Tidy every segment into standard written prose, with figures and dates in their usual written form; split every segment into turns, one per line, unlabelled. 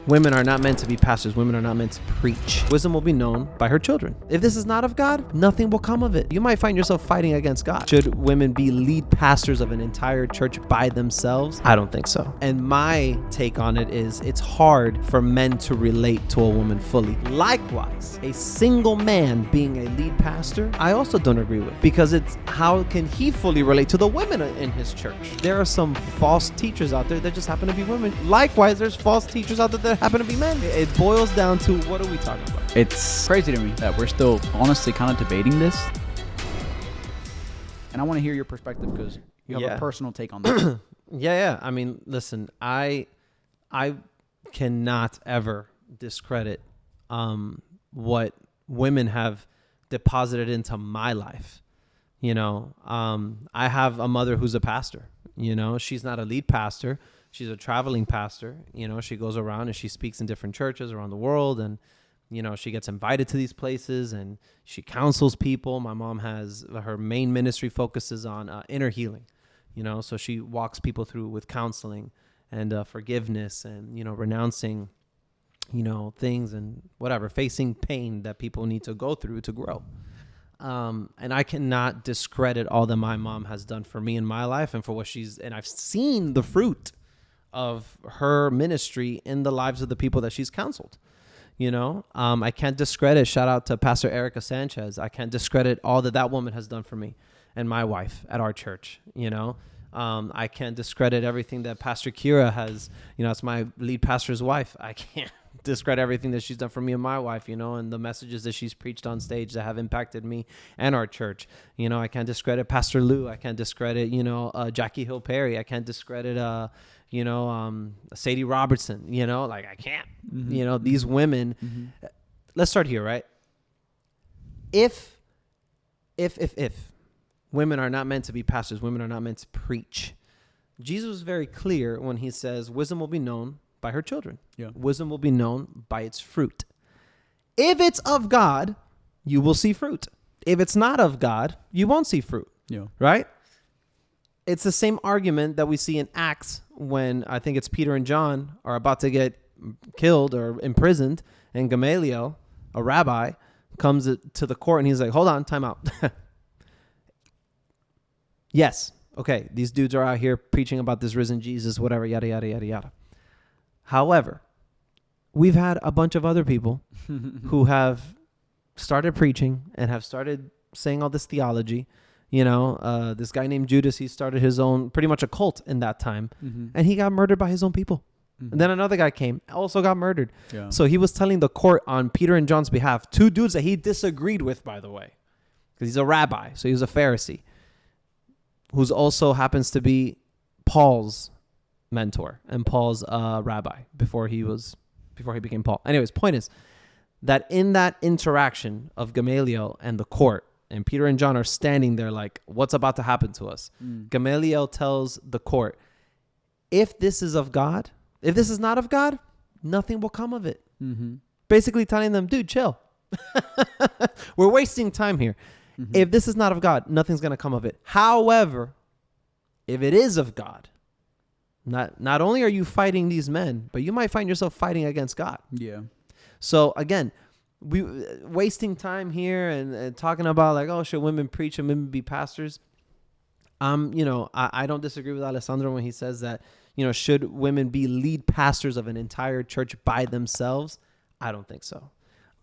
Women are not meant to be pastors. Women are not meant to preach. Wisdom will be known by her children. If this is not of God, nothing will come of it. You might find yourself fighting against God. Should women be lead pastors of an entire church by themselves? I don't think so. And my take on it is it's hard for men to relate to a woman fully. Likewise, a single man being a lead pastor, I also don't agree with, because it's how can he fully relate to the women in his church? There are some false teachers out there that just happen to be women. Likewise, there's false teachers out there that happen to be men. It boils down to, what are we talking about?
It's crazy to me that we're still honestly kind of debating this. And I want to hear your perspective because you have a personal take on that.
Yeah. I mean, listen, I cannot ever discredit what women have deposited into my life. You know, I have a mother who's a pastor. You know, she's not a lead pastor. She's a traveling pastor. You know, she goes around and she speaks in different churches around the world. And, you know, she gets invited to these places and she counsels people. My mom has her main ministry focuses on inner healing, you know, so she walks people through with counseling and forgiveness and, you know, renouncing, you know, things and whatever, facing pain that people need to go through to grow. And I cannot discredit all that my mom has done for me in my life and for what and I've seen the fruit of her ministry in the lives of the people that she's counseled. You know, I can't discredit, shout out to Pastor Erica Sanchez. I can't discredit all that woman has done for me and my wife at our church. You know, I can't discredit everything that Pastor Kira has, you know, it's my lead pastor's wife. I can't discredit everything that she's done for me and my wife, you know, and the messages that she's preached on stage that have impacted me and our church. You know, I can't discredit Pastor Lou. I can't discredit, you know, Jackie Hill Perry. I can't discredit, you know, Sadie Robertson, you know, like I can't, you know, these women, let's start here, right? If women are not meant to be pastors, women are not meant to preach. Jesus was very clear when he says, wisdom will be known by her children. Yeah. Wisdom will be known by its fruit. If it's of God, you will see fruit. If it's not of God, you won't see fruit. Yeah. Right? It's the same argument that we see in Acts when I think it's Peter and John are about to get killed or imprisoned, and Gamaliel, a rabbi, comes to the court and he's like, hold on, time out. Yes. Okay. These dudes are out here preaching about this risen Jesus, whatever, yada, yada, yada, yada. However, we've had a bunch of other people who have started preaching and have started saying all this theology. You know, this guy named Judas, he started his own, pretty much a cult in that time, and he got murdered by his own people. And then another guy came, also got murdered. Yeah. So he was telling the court on Peter and John's behalf, two dudes that he disagreed with, by the way, because he's a rabbi, so he was a Pharisee, who's also happens to be Paul's mentor and Paul's rabbi before he became Paul. Anyways, point is that in that interaction of Gamaliel and the court, and Peter and John are standing there like, what's about to happen to us? Gamaliel tells the court, if this is of God, if this is not of God, nothing will come of it. Basically telling them, dude, chill. We're wasting time here. If this is not of God, nothing's going to come of it. However, if it is of God, not only are you fighting these men, but you might find yourself fighting against God. Yeah. So again, we wasting time here and talking about like, oh, should women preach and women be pastors? You know, I don't disagree with Alessandro when he says that, you know, should women be lead pastors of an entire church by themselves? I don't think so.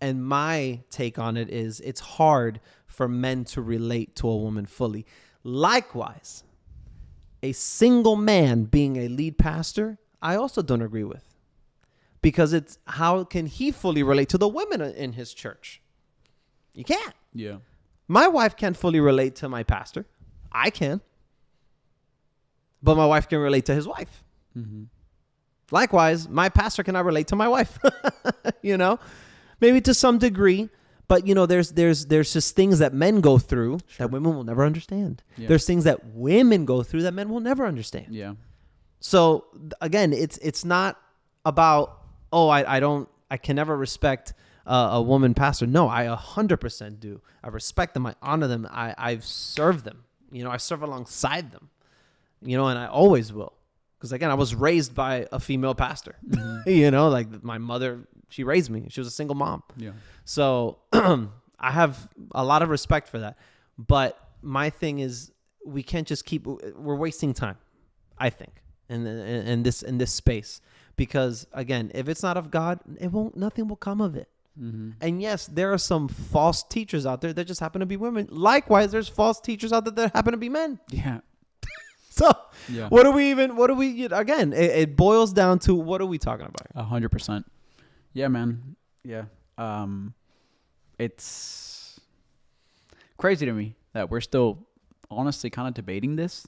And my take on it is it's hard for men to relate to a woman fully. Likewise, a single man being a lead pastor, I also don't agree with. Because it's how can he fully relate to the women in his church? You can't. Yeah. My wife can't fully relate to my pastor. I can. But my wife can relate to his wife. Likewise, my pastor cannot relate to my wife. You know, maybe to some degree. But, you know, there's just things that men go through that women will never understand. Yeah. There's things that women go through that men will never understand. Yeah. So, again, it's not about, oh, I can never respect a woman pastor. No, I 100% do. I respect them. I honor them. I've served them. You know, I serve alongside them, you know, and I always will. Because again, I was raised by a female pastor.
Mm-hmm.
You know, like my mother, she raised me. She was a single mom.
Yeah.
So I have a lot of respect for that. But my thing is, we can't just we're wasting time, I think, in this space. Because again, if it's not of God, nothing will come of it.
Mm-hmm.
And yes, there are some false teachers out there that just happen to be women. Likewise, there's false teachers out there that happen to be men.
Yeah.
So
Yeah.
again, it boils down to, what are we talking about?
100%. Yeah, man. Yeah. It's crazy to me that we're still honestly kind of debating this.